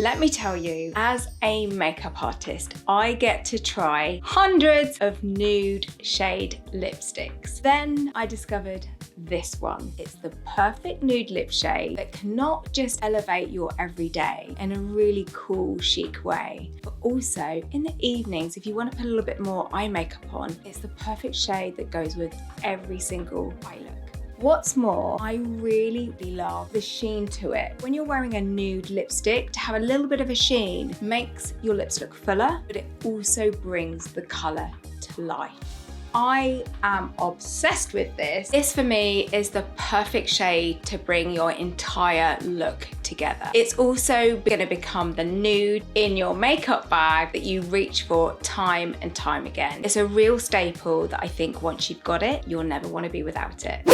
Let me tell you, as a makeup artist, I get to try hundreds of nude shade lipsticks. Then I discovered this one. It's the perfect nude lip shade that can not just elevate your everyday in a really cool, chic way, but also in the evenings, if you want to put a little bit more eye makeup on, it's the perfect shade that goes with every single eye look. What's more, I really love the sheen to it. When you're wearing a nude lipstick, to have a little bit of a sheen makes your lips look fuller, but it also brings the color to life. I am obsessed with this. This for me is the perfect shade to bring your entire look together. It's also gonna become the nude in your makeup bag that you reach for time and time again. It's a real staple that I think once you've got it, you'll never wanna be without it.